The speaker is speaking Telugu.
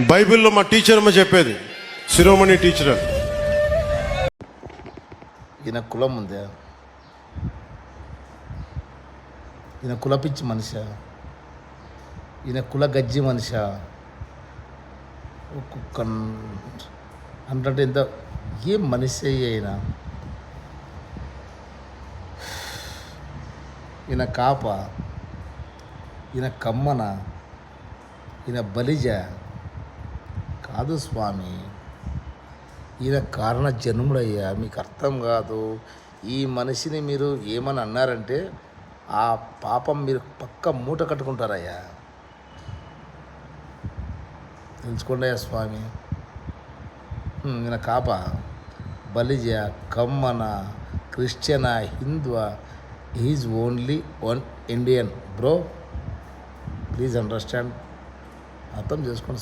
బైబిల్లో మా టీచర్ అమ్మ చెప్పేది, శిరోమణి టీచర్. ఈయన కులం ఉందా? ఈయన కులపిచ్చి మనిషా? ఈయన కుల గజ్జి మనిషా? ఒక్కొక్క అంటే ఎంత ఏం మనిషి అయినా ఈయన కాప, ఈయన కమ్మన, ఈయన బలిజ కాదు స్వామి. ఈయన కారణ జన్ముడయ్యా. మీకు అర్థం కాదు. ఈ మనిషిని మీరు ఏమని అన్నారంటే ఆ పాపం మీరు పక్క మూట కట్టుకుంటారయ్యా. తెలుసుకోండి అయ్యా స్వామి. ఈయన కాప, బలిజ, కమ్మన, క్రిస్టియన, హిందువా, is only one Indian bro. Please understand. అర్థం చేసుకోండి.